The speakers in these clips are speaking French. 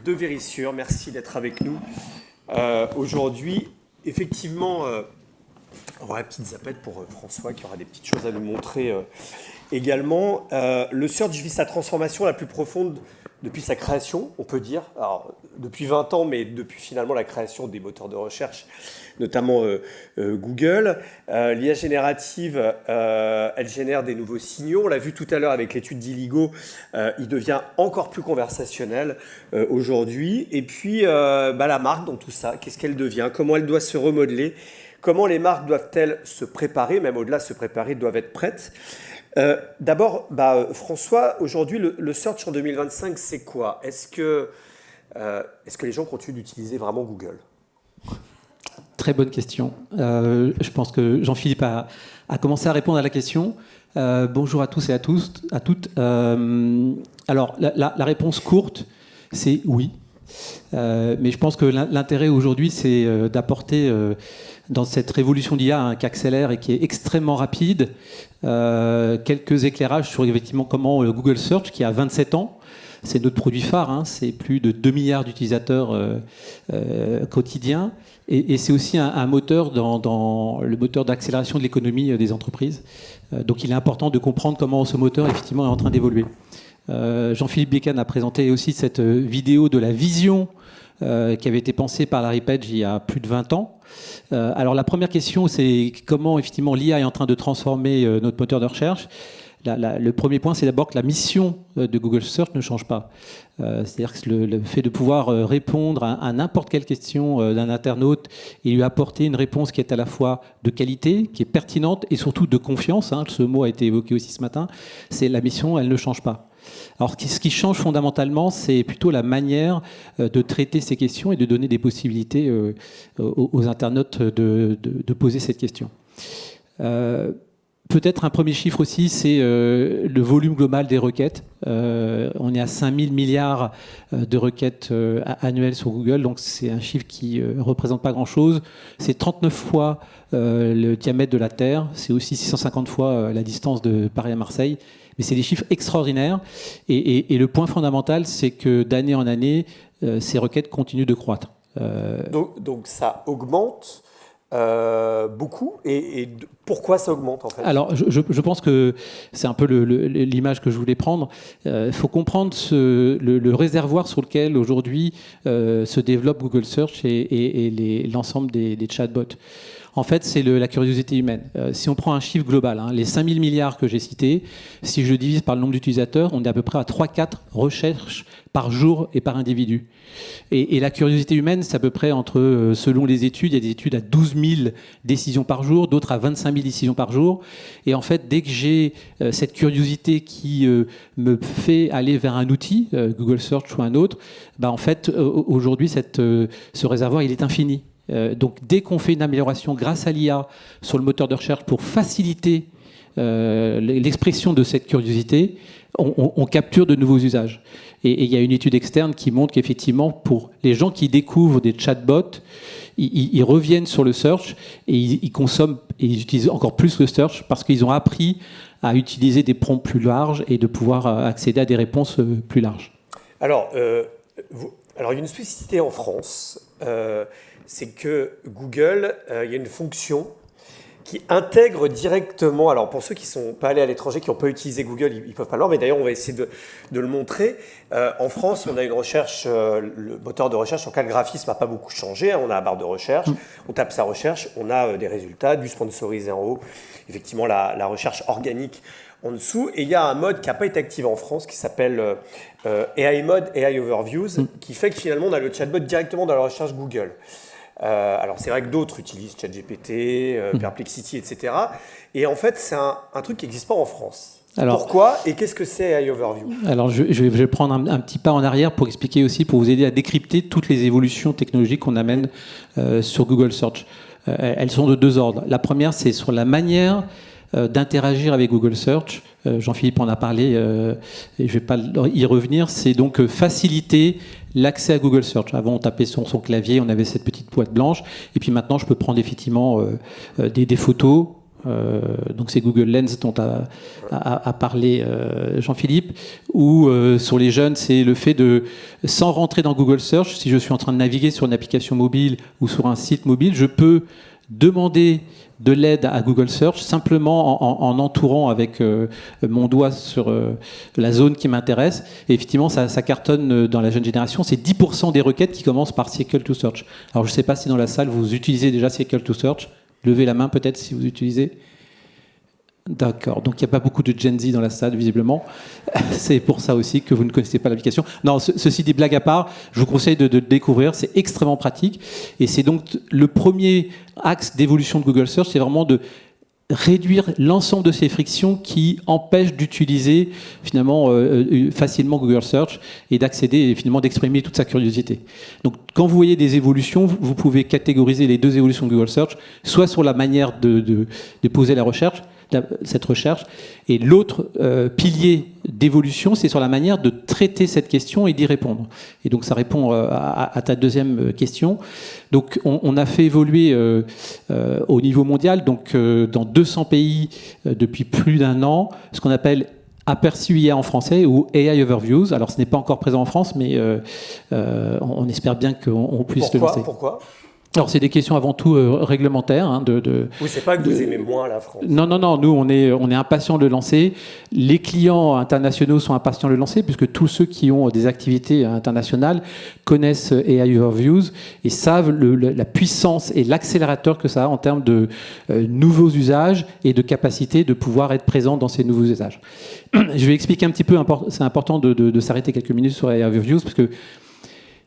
de Vérissure. Merci d'être avec nous aujourd'hui. Effectivement, on aura une petite zapette pour François qui aura des petites choses à nous montrer également. Le search vit sa transformation la plus profonde depuis sa création, on peut dire. Alors, depuis 20 ans, mais depuis finalement la création des moteurs de recherche, notamment Google. L'IA générative, elle génère des nouveaux signaux. On l'a vu tout à l'heure avec l'étude d'Illigo, il devient encore plus conversationnel aujourd'hui. Et puis, la marque dans tout ça, qu'est-ce qu'elle devient? Comment elle doit se remodeler? Comment les marques doivent-elles se préparer? Même au-delà de se préparer, doivent être prêtes. D'abord, François, aujourd'hui, le search en 2025, c'est quoi? Est-ce que les gens continuent d'utiliser vraiment Google? Très bonne question. Je pense que Jean-Philippe a commencé à répondre à la question. Bonjour à tous et à toutes. Alors, la réponse courte, c'est oui. Mais je pense que l'intérêt aujourd'hui, c'est d'apporter dans cette révolution d'IA qui accélère et qui est extrêmement rapide, quelques éclairages sur effectivement comment Google Search, qui a 27 ans, c'est notre produit phare, c'est plus de 2 milliards d'utilisateurs quotidiens, et c'est aussi un moteur dans le moteur d'accélération de l'économie des entreprises. Donc il est important de comprendre comment ce moteur effectivement est en train d'évoluer. Jean-Philippe Bécane a présenté aussi cette vidéo de la vision qui avait été pensée par Larry Page il y a plus de 20 ans. Alors la première question, c'est comment effectivement l'IA est en train de transformer notre moteur de recherche. Le premier point, c'est d'abord que la mission de Google Search ne change pas. C'est-à-dire que le fait de pouvoir répondre à n'importe quelle question d'un internaute et lui apporter une réponse qui est à la fois de qualité, qui est pertinente et surtout de confiance, ce mot a été évoqué aussi ce matin, c'est la mission, elle ne change pas. Alors, ce qui change fondamentalement, c'est plutôt la manière de traiter ces questions et de donner des possibilités aux internautes de poser cette question. Peut-être un premier chiffre aussi, c'est le volume global des requêtes. On est à 5000 milliards de requêtes annuelles sur Google, donc c'est un chiffre qui ne représente pas grand-chose. C'est 39 fois le diamètre de la Terre, c'est aussi 650 fois la distance de Paris à Marseille. Mais c'est des chiffres extraordinaires. Et le point fondamental, c'est que d'année en année, ces requêtes continuent de croître. Donc ça augmente beaucoup. Et pourquoi ça augmente en fait? Alors, je pense que c'est un peu l'image que je voulais prendre. Il faut comprendre le réservoir sur lequel aujourd'hui se développe Google Search et l'ensemble des chatbots. En fait, c'est la curiosité humaine. Si on prend un chiffre global, les 5000 milliards que j'ai cités, si je divise par le nombre d'utilisateurs, on est à peu près à 3-4 recherches par jour et par individu. Et la curiosité humaine, c'est à peu près entre, selon les études, il y a des études à 12 000 décisions par jour, d'autres à 25 000 décisions par jour. Et en fait, dès que j'ai cette curiosité qui me fait aller vers un outil, Google Search ou un autre, en fait, aujourd'hui, ce réservoir, il est infini. Donc dès qu'on fait une amélioration grâce à l'IA sur le moteur de recherche pour faciliter l'expression de cette curiosité, on capture de nouveaux usages. Et il y a une étude externe qui montre qu'effectivement, pour les gens qui découvrent des chatbots, ils reviennent sur le search et ils consomment et ils utilisent encore plus le search parce qu'ils ont appris à utiliser des prompts plus larges et de pouvoir accéder à des réponses plus larges. Alors, il y a une spécificité en France. C'est que Google, il y a une fonction qui intègre directement, alors pour ceux qui ne sont pas allés à l'étranger, qui n'ont pas utilisé Google, ils ne peuvent pas le voir, mais d'ailleurs on va essayer de le montrer. En France, on a une recherche, le moteur de recherche sur lequel le graphisme n'a pas beaucoup changé, on a la barre de recherche, on tape sa recherche, on a des résultats, du sponsorisé en haut, effectivement la recherche organique en dessous, et il y a un mode qui n'a pas été activé en France qui s'appelle AI Mode, AI Overviews, qui fait que finalement on a le chatbot directement dans la recherche Google. Alors c'est vrai que d'autres utilisent ChatGPT, Perplexity, etc. Et en fait, c'est un truc qui n'existe pas en France. Alors, pourquoi et qu'est-ce que c'est AI Overview? Alors je vais prendre un petit pas en arrière pour expliquer aussi, pour vous aider à décrypter toutes les évolutions technologiques qu'on amène sur Google Search. Elles sont de deux ordres. La première, c'est sur la manière d'interagir avec Google Search. Jean-Philippe en a parlé, et je ne vais pas y revenir. C'est donc faciliter l'accès à Google Search. Avant, on tapait son clavier, on avait cette petite boîte blanche. Et puis maintenant, je peux prendre effectivement des photos, donc c'est Google Lens dont a parlé Jean-Philippe, ou sur les jeunes, c'est le fait de, sans rentrer dans Google Search, si je suis en train de naviguer sur une application mobile ou sur un site mobile, je peux demander de l'aide à Google Search simplement en entourant avec mon doigt sur la zone qui m'intéresse. Et effectivement, ça cartonne dans la jeune génération. C'est 10% des requêtes qui commencent par Circle to Search. Alors, je ne sais pas si dans la salle, vous utilisez déjà Circle to Search. Levez la main peut-être si vous utilisez. D'accord, donc il n'y a pas beaucoup de Gen Z dans la salle, visiblement. C'est pour ça aussi que vous ne connaissez pas l'application. Non, ceci dit, blague à part, je vous conseille de le découvrir, c'est extrêmement pratique. Et c'est donc le premier axe d'évolution de Google Search, c'est vraiment de réduire l'ensemble de ces frictions qui empêchent d'utiliser finalement facilement Google Search et d'accéder et finalement d'exprimer toute sa curiosité. Donc quand vous voyez des évolutions, vous pouvez catégoriser les deux évolutions de Google Search, soit sur la manière de poser la recherche, cette recherche, et l'autre pilier d'évolution, c'est sur la manière de traiter cette question et d'y répondre. Et donc ça répond à ta deuxième question. Donc on a fait évoluer au niveau mondial, donc dans 200 pays depuis plus d'un an, ce qu'on appelle Aperçu IA en français ou AI Overviews. Alors ce n'est pas encore présent en France, mais on espère bien qu'on puisse le lancer. Pourquoi ? Alors, c'est des questions avant tout réglementaires. Hein, oui, c'est pas que vous aimez moins la France. Non. Nous, on est impatients de le lancer. Les clients internationaux sont impatients de le lancer, puisque tous ceux qui ont des activités internationales connaissent AI Overviews et savent la puissance et l'accélérateur que ça a en termes de nouveaux usages et de capacité de pouvoir être présent dans ces nouveaux usages. Je vais expliquer un petit peu, c'est important de s'arrêter quelques minutes sur AI Overviews, parce que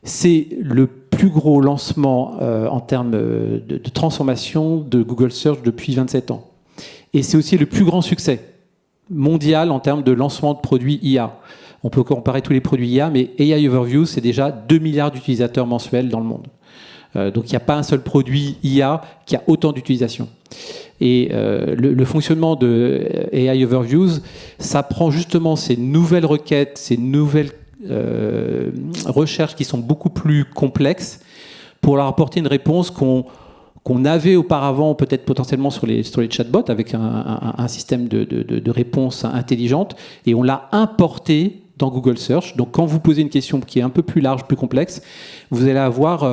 c'est le plus gros lancement en termes de transformation de Google Search depuis 27 ans. Et c'est aussi le plus grand succès mondial en termes de lancement de produits IA. On peut comparer tous les produits IA, mais AI Overview, c'est déjà 2 milliards d'utilisateurs mensuels dans le monde. Donc il n'y a pas un seul produit IA qui a autant d'utilisation. Et le fonctionnement de AI Overviews, ça prend justement ces nouvelles requêtes, ces nouvelles recherches qui sont beaucoup plus complexes pour leur apporter une réponse qu'on avait auparavant peut-être potentiellement sur les chatbots avec un système de réponse intelligente, et on l'a importé dans Google Search. Donc quand vous posez une question qui est un peu plus large, plus complexe, vous allez avoir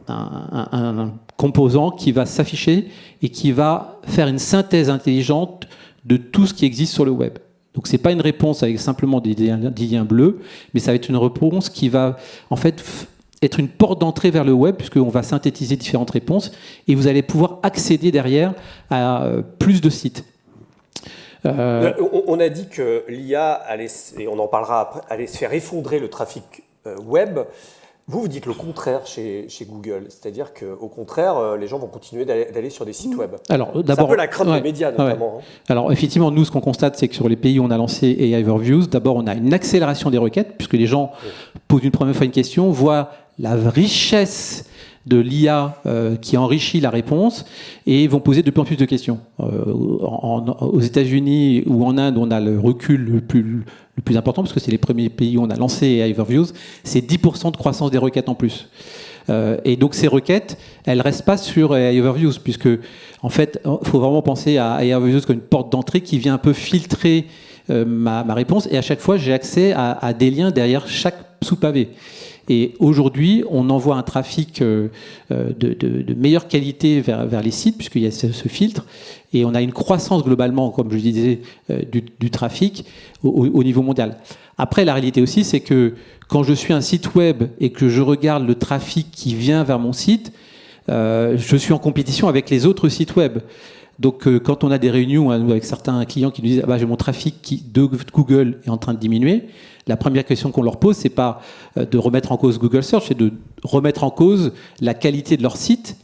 un composant qui va s'afficher et qui va faire une synthèse intelligente de tout ce qui existe sur le web. Donc, ce n'est pas une réponse avec simplement des liens bleus, mais ça va être une réponse qui va, en fait, être une porte d'entrée vers le web, puisqu'on va synthétiser différentes réponses, et vous allez pouvoir accéder derrière à plus de sites. On a dit que l'IA, allait, et on en parlera après, allait se faire effondrer le trafic web. Vous dites le contraire chez Google, c'est-à-dire qu'au contraire, les gens vont continuer d'aller sur des sites web. Alors, c'est un peu la crainte des médias, notamment. Ouais. Alors, effectivement, nous, ce qu'on constate, c'est que sur les pays où on a lancé AI Overviews, d'abord, on a une accélération des requêtes, puisque les gens posent une première fois une question, voient la richesse de l'IA qui enrichit la réponse et vont poser de plus en plus de questions. Aux États-Unis ou en Inde, on a le recul le plus important, parce que c'est les premiers pays où on a lancé AI Overviews, c'est 10% de croissance des requêtes en plus. Et donc ces requêtes, elles ne restent pas sur AI Overviews, puisque en fait, il faut vraiment penser à AI Overviews comme une porte d'entrée qui vient un peu filtrer ma réponse, et à chaque fois, j'ai accès à des liens derrière chaque sous-pavé. Et aujourd'hui, on envoie un trafic de meilleure qualité vers les sites, puisqu'il y a ce filtre, et on a une croissance globalement, comme je disais, du trafic au niveau mondial. Après, la réalité aussi, c'est que quand je suis un site web et que je regarde le trafic qui vient vers mon site, je suis en compétition avec les autres sites web. Donc, quand on a des réunions avec certains clients qui nous disent j'ai mon trafic de Google est en train de diminuer, la première question qu'on leur pose, c'est pas de remettre en cause Google Search, c'est de remettre en cause la qualité de leur site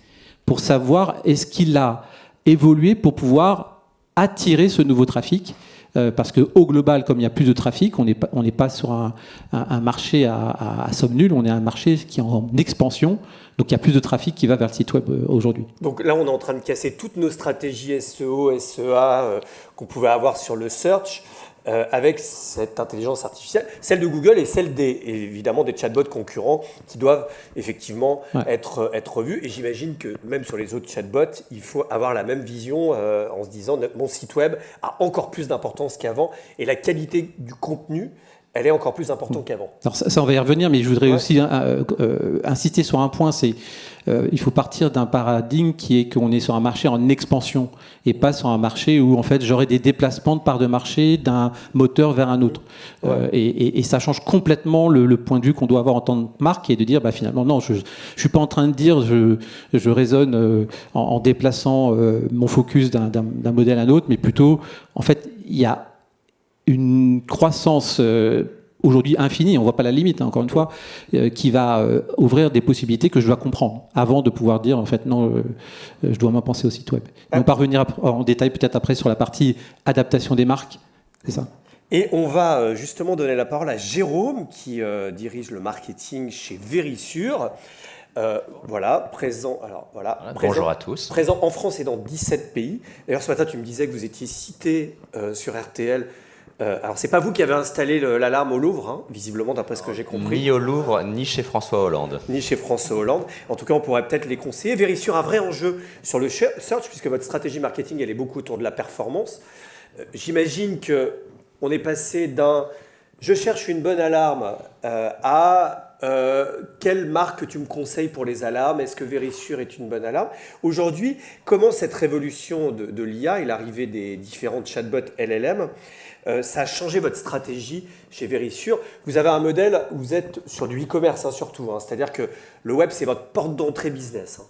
pour savoir est-ce qu'il a évolué pour pouvoir attirer ce nouveau trafic. Parce qu'au global, comme il y a plus de trafic, on n'est pas sur un marché à somme nulle, on est un marché qui est en expansion. Donc il y a plus de trafic qui va vers le site web aujourd'hui. Donc là, on est en train de casser toutes nos stratégies SEO, SEA qu'on pouvait avoir sur le search. avec cette intelligence artificielle, celle de Google et celle évidemment des chatbots concurrents qui doivent effectivement être vus. Et j'imagine que même sur les autres chatbots, il faut avoir la même vision en se disant mon site web a encore plus d'importance qu'avant et la qualité du contenu, elle est encore plus importante qu'avant. Alors ça, on va y revenir, mais je voudrais aussi insister sur un point, c'est il faut partir d'un paradigme qui est qu'on est sur un marché en expansion et pas sur un marché où en fait j'aurai des déplacements de part de marché d'un moteur vers un autre. Et ça change complètement le point de vue qu'on doit avoir en tant que marque et de dire finalement non, je suis pas en train de dire je raisonne en déplaçant mon focus d'un modèle à un autre, mais plutôt en fait il y a une croissance aujourd'hui infinie, on ne voit pas la limite, encore une fois, qui va ouvrir des possibilités que je dois comprendre avant de pouvoir dire, en fait, non, je dois m'en penser au site web. On va revenir en détail peut-être après sur la partie adaptation des marques, c'est ça. Et on va justement donner la parole à Jérôme, qui dirige le marketing chez Verisure. Présent. Bonjour à tous. Présent en France et dans 17 pays. D'ailleurs, ce matin, tu me disais que vous étiez cité sur RTL. Alors, c'est pas vous qui avez installé l'alarme au Louvre, hein, visiblement, d'après ce que j'ai compris. Ni au Louvre, ni chez François Hollande. Ni chez François Hollande. En tout cas, on pourrait peut-être les conseiller. Verisure a un vrai enjeu sur le search, puisque votre stratégie marketing, elle est beaucoup autour de la performance. J'imagine qu'on est passé d'un « je cherche une bonne alarme » à quelle marque tu me conseilles pour les alarmes? Est-ce que Verisure est une bonne alarme? Aujourd'hui, comment cette révolution de l'IA et l'arrivée des différents chatbots LLM, ça a changé votre stratégie chez Verisure? Vous avez un modèle où vous êtes sur du e-commerce surtout, c'est-à-dire que le web, c'est votre porte d'entrée business.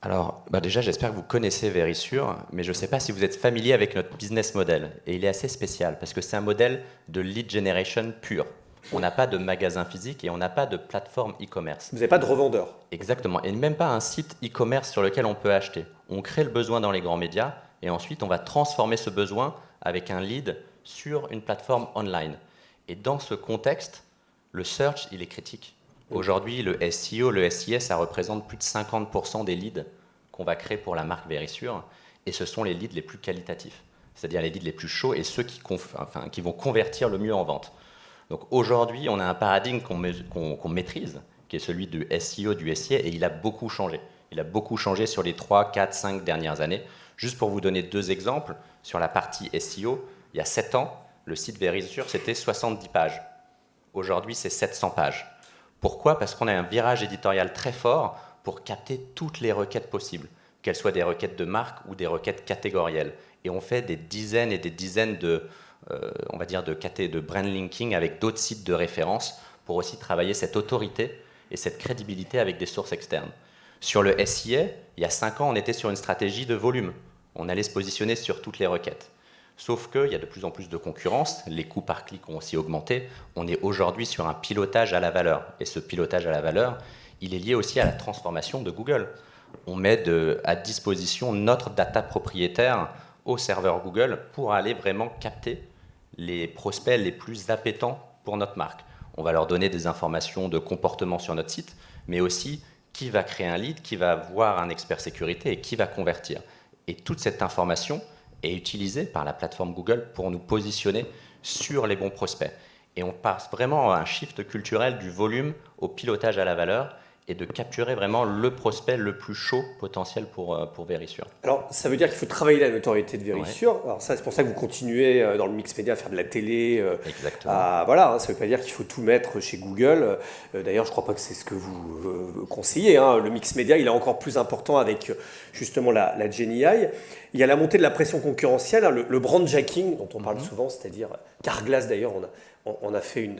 Alors, déjà, j'espère que vous connaissez Verisure, mais je ne sais pas si vous êtes familier avec notre business model. Et il est assez spécial parce que c'est un modèle de lead generation pur. On n'a pas de magasin physique et on n'a pas de plateforme e-commerce. Vous n'avez pas de revendeur. Exactement. Et même pas un site e-commerce sur lequel on peut acheter. On crée le besoin dans les grands médias et ensuite on va transformer ce besoin avec un lead sur une plateforme online. Et dans ce contexte, le search, il est critique. Aujourd'hui, le SEO, le SIS, ça représente plus de 50% des leads qu'on va créer pour la marque Verisure. Et ce sont les leads les plus qualitatifs, c'est-à-dire les leads les plus chauds et ceux qui vont convertir le mieux en vente. Donc aujourd'hui, on a un paradigme qu'on maîtrise, qui est celui du SEO, du SIA, et il a beaucoup changé. Il a beaucoup changé sur les 3, 4, 5 dernières années. Juste pour vous donner 2 exemples, sur la partie SEO, il y a 7 ans, le site Verisure, c'était 70 pages. Aujourd'hui, c'est 700 pages. Pourquoi? Parce qu'on a un virage éditorial très fort pour capter toutes les requêtes possibles, qu'elles soient des requêtes de marque ou des requêtes catégorielles. Et on fait des dizaines et des dizaines de brand linking avec d'autres sites de référence pour aussi travailler cette autorité et cette crédibilité avec des sources externes. Sur le SIA, il y a 5 ans, on était sur une stratégie de volume. On allait se positionner sur toutes les requêtes. Sauf qu'il y a de plus en plus de concurrence, les coûts par clic ont aussi augmenté. On est aujourd'hui sur un pilotage à la valeur. Et ce pilotage à la valeur, il est lié aussi à la transformation de Google. On met à disposition notre data propriétaire au serveur Google pour aller vraiment capter les prospects les plus appétants pour notre marque. On va leur donner des informations de comportement sur notre site, mais aussi qui va créer un lead, qui va voir un expert sécurité et qui va convertir. Et toute cette information est utilisée par la plateforme Google pour nous positionner sur les bons prospects. Et on passe vraiment à un shift culturel du volume au pilotage à la valeur et de capturer vraiment le prospect le plus chaud potentiel pour Verisure. Alors, ça veut dire qu'il faut travailler la notoriété de Verisure. Ouais. Alors ça, c'est pour ça que vous continuez dans le mix média à faire de la télé. Exactement. Ça ne veut pas dire qu'il faut tout mettre chez Google. D'ailleurs, je ne crois pas que c'est ce que vous conseillez. Le mix média, il est encore plus important avec justement la GenAI. Il y a la montée de la pression concurrentielle, le brand jacking dont on parle souvent, c'est-à-dire Carglass d'ailleurs, on a fait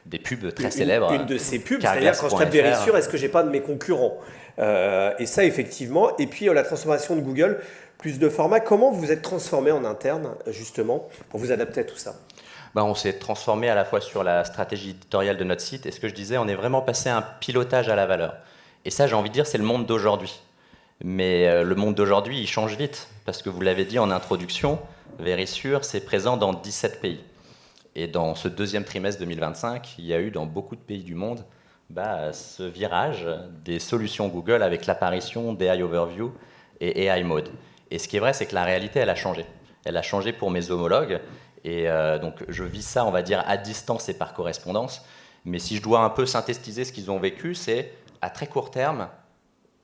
des pubs très célèbres. Une de ces pubs, c'est-à-dire quand je tape Verisure, est-ce que j'ai pas de mes concurrents? Et ça, effectivement. Et puis la transformation de Google, plus de formats. Comment vous êtes transformé en interne, justement, pour vous adapter à tout ça? On s'est transformé à la fois sur la stratégie éditoriale de notre site et ce que je disais, on est vraiment passé à un pilotage à la valeur. Et ça, j'ai envie de dire, c'est le monde d'aujourd'hui. Mais le monde d'aujourd'hui, il change vite. Parce que vous l'avez dit en introduction, Verisure, c'est présent dans 17 pays. Et dans ce deuxième trimestre 2025, il y a eu dans beaucoup de pays du monde ce virage des solutions Google avec l'apparition d'AI Overview et AI Mode. Et ce qui est vrai, c'est que la réalité, elle a changé. Elle a changé pour mes homologues. Et donc, je vis ça, on va dire, à distance et par correspondance. Mais si je dois un peu synthétiser ce qu'ils ont vécu, c'est, à très court terme,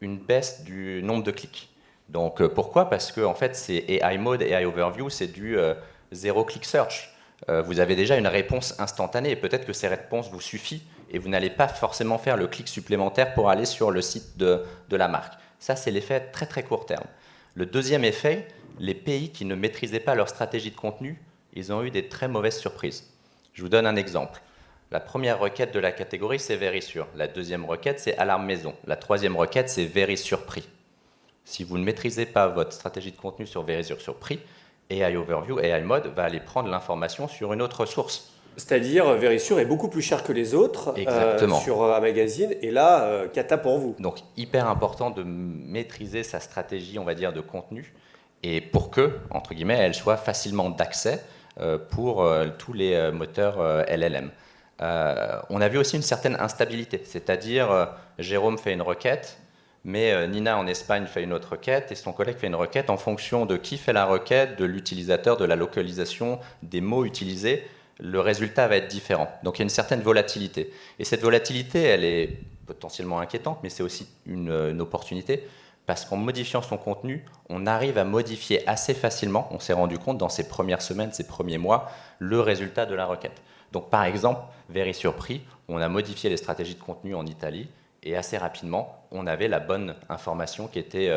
une baisse du nombre de clics. Donc, pourquoi ? Parce que, en fait, c'est AI Mode, AI Overview, c'est du zéro-click search. Vous avez déjà une réponse instantanée. Et peut-être que ces réponses vous suffisent et vous n'allez pas forcément faire le clic supplémentaire pour aller sur le site de la marque. Ça, c'est l'effet très, très court terme. Le deuxième effet, les pays qui ne maîtrisaient pas leur stratégie de contenu, ils ont eu des très mauvaises surprises. Je vous donne un exemple. La première requête de la catégorie, c'est Verisure. La deuxième requête, c'est Alarme Maison. La troisième requête, c'est Verisure Prix. Si vous ne maîtrisez pas votre stratégie de contenu sur Verisure sur Prix, AI Overview, AI Mode va aller prendre l'information sur une autre source. C'est-à-dire, Verisure est beaucoup plus cher que les autres sur un magazine, et là, cata pour vous. Donc, hyper important de maîtriser sa stratégie, on va dire, de contenu, et pour que, entre guillemets, elle soit facilement d'accès pour tous les moteurs LLM. On a vu aussi une certaine instabilité, c'est-à-dire Jérôme fait une requête, mais Nina en Espagne fait une autre requête et son collègue fait une requête en fonction de qui fait la requête, de l'utilisateur, de la localisation, des mots utilisés. Le résultat va être différent. Donc il y a une certaine volatilité. Et cette volatilité, elle est potentiellement inquiétante, mais c'est aussi une opportunité parce qu'en modifiant son contenu, on arrive à modifier assez facilement, on s'est rendu compte dans ces premières semaines, ces premiers mois, le résultat de la requête. Donc par exemple, Verisure Prix, on a modifié les stratégies de contenu en Italie et assez rapidement, on avait la bonne information qui était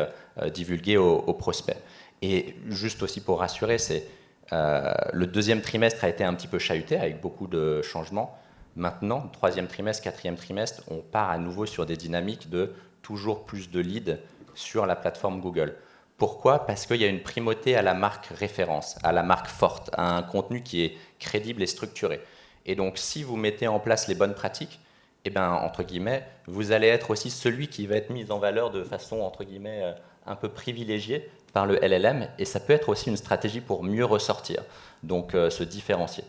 divulguée aux prospects. Et juste aussi pour rassurer, c'est le deuxième trimestre a été un petit peu chahuté avec beaucoup de changements. Maintenant, troisième trimestre, quatrième trimestre, on part à nouveau sur des dynamiques de toujours plus de leads sur la plateforme Google. Pourquoi ? Parce qu'il y a une primauté à la marque référence, à la marque forte, à un contenu qui est crédible et structuré. Et donc, si vous mettez en place les bonnes pratiques, eh ben, entre guillemets, vous allez être aussi celui qui va être mis en valeur de façon, entre guillemets, un peu privilégiée par le LLM. Et ça peut être aussi une stratégie pour mieux ressortir, donc se différencier.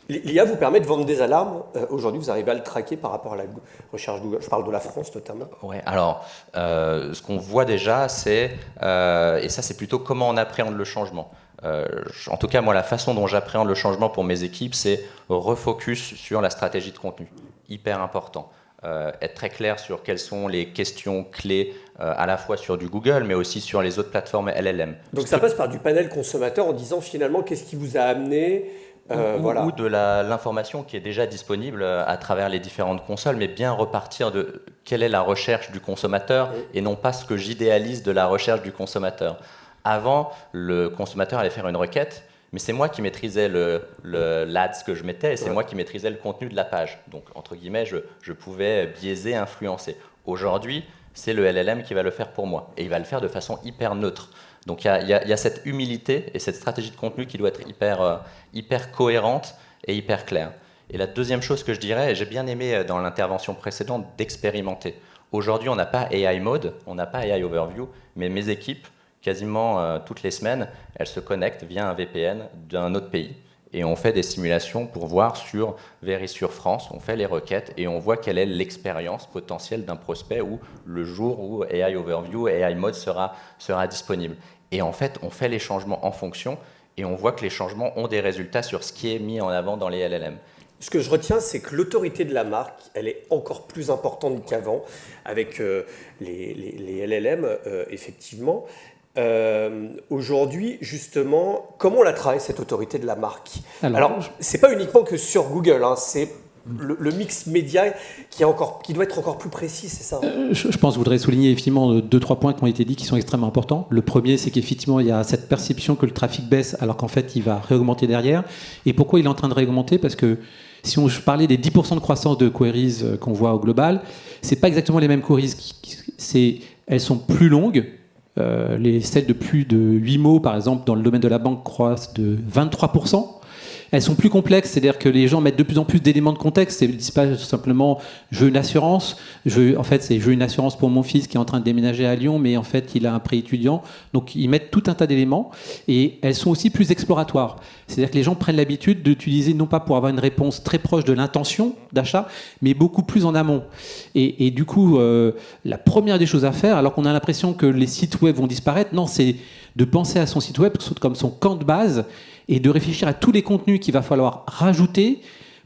L'IA vous permet de vendre des alarmes. Aujourd'hui, vous arrivez à le traquer par rapport à la recherche Google. Je parle de la France notamment. Ouais, alors, ce qu'on voit déjà, c'est, et ça c'est plutôt comment on appréhende le changement. En tout cas, moi, la façon dont j'appréhende le changement pour mes équipes, c'est refocus sur la stratégie de contenu. Hyper important. Être très clair sur quelles sont les questions clés, à la fois sur du Google, mais aussi sur les autres plateformes LLM. Donc ça passe par du panel consommateur en disant finalement qu'est-ce qui vous a amené ou de l'information qui est déjà disponible à travers les différentes consoles, mais bien repartir de quelle est la recherche du consommateur et non pas ce que j'idéalise de la recherche du consommateur. Avant, le consommateur allait faire une requête, mais c'est moi qui maîtrisais l'ADS que je mettais et c'est moi qui maîtrisais le contenu de la page. Donc, entre guillemets, je pouvais biaiser, influencer. Aujourd'hui, c'est le LLM qui va le faire pour moi et il va le faire de façon hyper neutre. Donc il y a cette humilité et cette stratégie de contenu qui doit être hyper cohérente et hyper claire. Et la deuxième chose que je dirais, et j'ai bien aimé dans l'intervention précédente, d'expérimenter. Aujourd'hui, on n'a pas AI Mode, on n'a pas AI Overview, mais mes équipes, quasiment toutes les semaines, elles se connectent via un VPN d'un autre pays. Et on fait des simulations pour voir sur Verisure France, on fait les requêtes et on voit quelle est l'expérience potentielle d'un prospect ou le jour où AI Overview, AI Mode sera disponible. Et en fait, on fait les changements en fonction et on voit que les changements ont des résultats sur ce qui est mis en avant dans les LLM. Ce que je retiens, c'est que l'autorité de la marque, elle est encore plus importante qu'avant avec les LLM, effectivement. Aujourd'hui, justement, comment on la travaille, cette autorité de la marque ? Alors c'est pas uniquement que sur Google, hein, c'est le mix média qui doit être encore plus précis, c'est ça ? Je pense que je voudrais souligner effectivement 2-3 points qui ont été dits qui sont extrêmement importants. Le premier, c'est qu'effectivement, il y a cette perception que le trafic baisse alors qu'en fait, il va réaugmenter derrière. Et pourquoi il est en train de réaugmenter ? Parce que si on parlait des 10% de croissance de queries qu'on voit au global, c'est pas exactement les mêmes queries. Elles sont plus longues. Celles de plus de 8 mots, par exemple, dans le domaine de la banque, croissent de 23%. Elles sont plus complexes, c'est-à-dire que les gens mettent de plus en plus d'éléments de contexte. Ils ne disent pas simplement « je veux une assurance ». En fait, c'est « je veux une assurance pour mon fils qui est en train de déménager à Lyon, mais en fait, il a un prêt étudiant ». Donc, ils mettent tout un tas d'éléments et elles sont aussi plus exploratoires. C'est-à-dire que les gens prennent l'habitude d'utiliser, non pas pour avoir une réponse très proche de l'intention d'achat, mais beaucoup plus en amont. Et du coup, la première des choses à faire, alors qu'on a l'impression que les sites web vont disparaître, non, c'est de penser à son site web comme son camp de base et de réfléchir à tous les contenus qu'il va falloir rajouter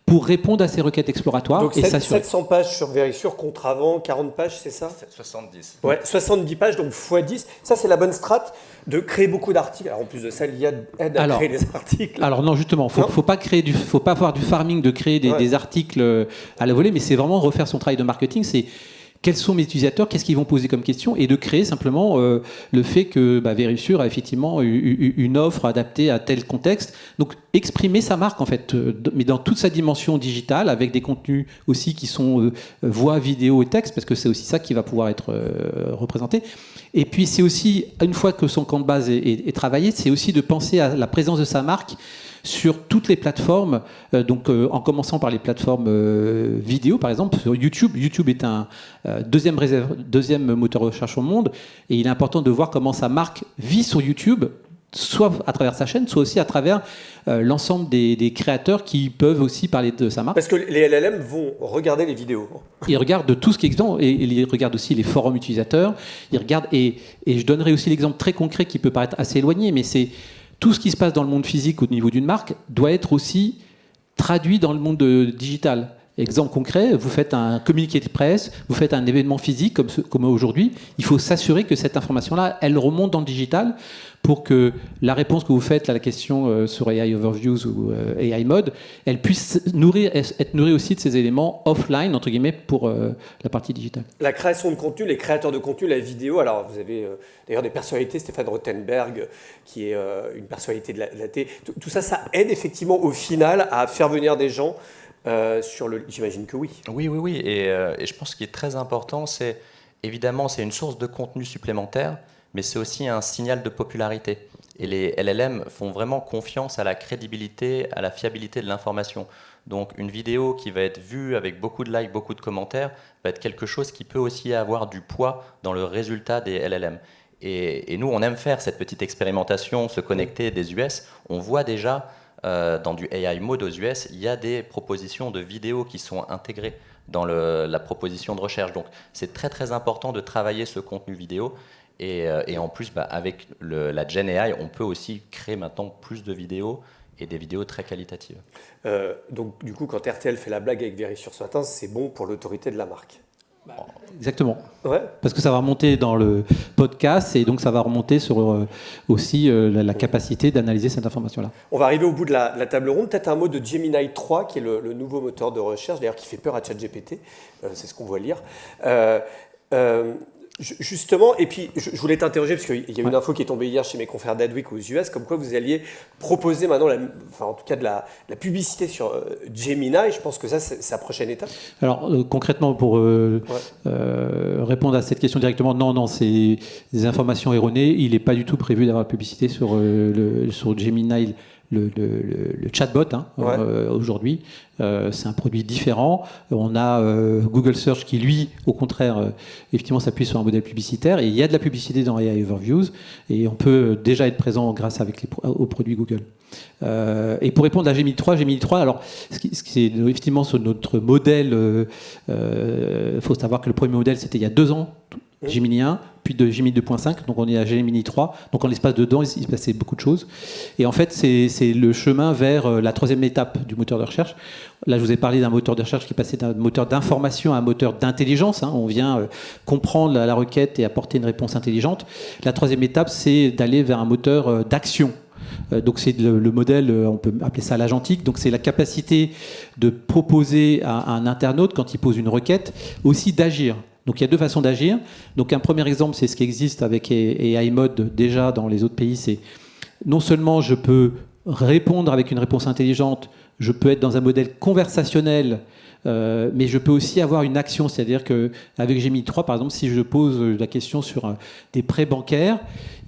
pour répondre à ces requêtes exploratoires. Donc et 700 pages sur Vérissure contre avant 40 pages, c'est ça ? 70. Ouais, 70 pages, donc x10. Ça, c'est la bonne strat de créer beaucoup d'articles. Alors, en plus de ça, l'IA aide à créer les articles. Alors non, justement, faut pas avoir du farming de créer des articles à la volée, mais c'est vraiment refaire son travail de marketing. C'est quels sont mes utilisateurs, qu'est-ce qu'ils vont poser comme question, et de créer simplement le fait que Vérissure a effectivement une offre adaptée à tel contexte. Donc exprimer sa marque en fait, mais dans toute sa dimension digitale, avec des contenus aussi qui sont voix, vidéo et texte, parce que c'est aussi ça qui va pouvoir être représenté. Et puis c'est aussi, une fois que son camp de base est travaillé, c'est aussi de penser à la présence de sa marque sur toutes les plateformes, en commençant par les plateformes vidéo, par exemple, sur YouTube. YouTube est un deuxième moteur de recherche au monde, et il est important de voir comment sa marque vit sur YouTube, soit à travers sa chaîne, soit aussi à travers l'ensemble des créateurs qui peuvent aussi parler de sa marque. Parce que les LLM vont regarder les vidéos. Ils regardent tout ce qui existe, et ils regardent aussi les forums utilisateurs. Ils regardent, et je donnerai aussi l'exemple très concret qui peut paraître assez éloigné, mais c'est tout ce qui se passe dans le monde physique au niveau d'une marque doit être aussi traduit dans le monde digital. Exemple concret, vous faites un communiqué de presse, vous faites un événement physique comme aujourd'hui, il faut s'assurer que cette information-là, elle remonte dans le digital pour que la réponse que vous faites à la question sur AI Overviews ou AI Mode, elle puisse être nourrie aussi de ces éléments offline, entre guillemets, pour la partie digitale. La création de contenu, les créateurs de contenu, la vidéo, alors vous avez d'ailleurs des personnalités, Stéphane Rothenberg, qui est une personnalité de la télé, tout ça, ça aide effectivement au final à faire venir des gens j'imagine que oui. Oui. Et je pense qu'il est très important, c'est évidemment, c'est une source de contenu supplémentaire, mais c'est aussi un signal de popularité. Et les LLM font vraiment confiance à la crédibilité, à la fiabilité de l'information. Donc une vidéo qui va être vue avec beaucoup de likes, beaucoup de commentaires, va être quelque chose qui peut aussi avoir du poids dans le résultat des LLM. Et nous, on aime faire cette petite expérimentation, se connecter des US. On voit déjà dans du AI Mode aux US, il y a des propositions de vidéos qui sont intégrées dans la proposition de recherche. Donc c'est très très important de travailler ce contenu vidéo. Et en plus, avec la Gen AI, on peut aussi créer maintenant plus de vidéos et des vidéos très qualitatives. Donc du coup, quand RTL fait la blague avec Vérissure ce matin, c'est bon pour l'autorité de la marque. Exactement. Ouais. Parce que ça va remonter dans le podcast et donc ça va remonter sur aussi la capacité d'analyser cette information-là. On va arriver au bout de la table ronde. Peut-être un mot de Gemini 3, qui est le nouveau moteur de recherche, d'ailleurs qui fait peur à ChatGPT. C'est ce qu'on voit lire. Justement, et puis je voulais t'interroger, parce qu'il y a une info qui est tombée hier chez mes confrères d'Adweek aux US, comme quoi vous alliez proposer maintenant, en tout cas de la publicité sur Gemini. Je pense que ça, c'est la prochaine étape. Alors, concrètement, pour répondre à cette question directement, non, c'est des informations erronées. Il n'est pas du tout prévu d'avoir la publicité sur Gemini, le chatbot aujourd'hui. C'est un produit différent. On a Google Search qui, lui, au contraire, effectivement, s'appuie sur un modèle publicitaire. Et il y a de la publicité dans AI Overviews. Et on peut déjà être présent grâce aux produits Google. Et pour répondre à Gemini 3, alors, c'est effectivement sur notre modèle. Faut savoir que le premier modèle, c'était il y a 2 ans. Gemini 1, puis de Gemini 2.5, donc on est à Gemini 3. Donc en l'espace de 2 ans, il se passait beaucoup de choses. Et en fait, c'est le chemin vers la 3e étape du moteur de recherche. Là, je vous ai parlé d'un moteur de recherche qui passait d'un moteur d'information à un moteur d'intelligence. On vient comprendre la requête et apporter une réponse intelligente. La 3e étape, c'est d'aller vers un moteur d'action. Donc c'est le modèle, on peut appeler ça l'agentique. Donc c'est la capacité de proposer à un internaute, quand il pose une requête, aussi d'agir. Donc il y a 2 façons d'agir. Donc un premier exemple, c'est ce qui existe avec AI Mode déjà dans les autres pays. C'est non seulement je peux répondre avec une réponse intelligente, je peux être dans un modèle conversationnel, mais je peux aussi avoir une action. C'est-à-dire qu'avec Gemini 3, par exemple, si je pose la question sur des prêts bancaires,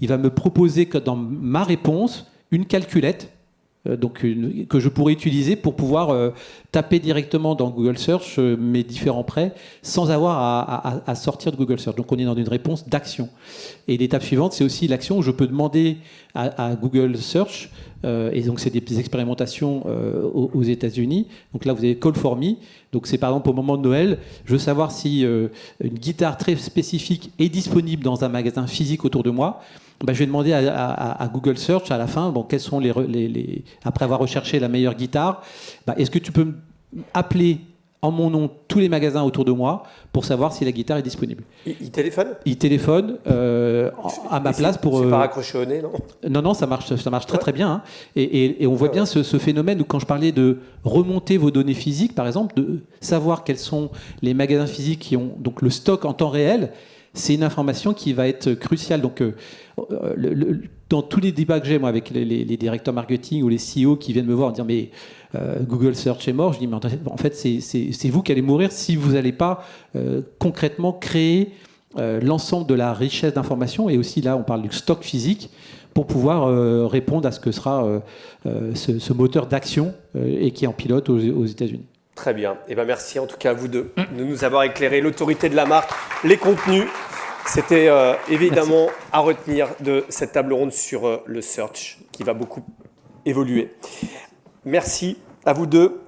il va me proposer que dans ma réponse, une calculette, que je pourrais utiliser pour pouvoir taper directement dans Google Search mes différents prêts sans avoir à sortir de Google Search. Donc on est dans une réponse d'action. Et l'étape suivante, c'est aussi l'action où je peux demander à Google Search et donc c'est des expérimentations aux États-Unis. Donc là, vous avez Call for Me. Donc c'est par exemple au moment de Noël, je veux savoir si une guitare très spécifique est disponible dans un magasin physique autour de moi. Je vais demander à Google Search à la fin, quels sont après avoir recherché la meilleure guitare, est-ce que tu peux appeler en mon nom tous les magasins autour de moi pour savoir si la guitare est disponible. Il téléphone ? Il téléphone à ma place pour... C'est pas raccroché au nez, non ? Non, ça marche très très bien. Hein. Et on voit bien ce phénomène où quand je parlais de remonter vos données physiques, par exemple, de savoir quels sont les magasins physiques qui ont donc le stock en temps réel, c'est une information qui va être cruciale. Donc, dans tous les débats que j'ai, moi, avec les directeurs marketing ou les CEO qui viennent me voir et dire mais Google Search est mort, je dis mais en fait c'est vous qui allez mourir si vous n'allez pas concrètement créer l'ensemble de la richesse d'informations, et aussi là on parle du stock physique pour pouvoir répondre à ce que sera ce moteur d'action et qui est en pilote aux États-Unis. Très bien. Merci en tout cas à vous deux de nous avoir éclairé l'autorité de la marque, les contenus. C'était évidemment à retenir de cette table ronde sur le search qui va beaucoup évoluer. Merci à vous deux.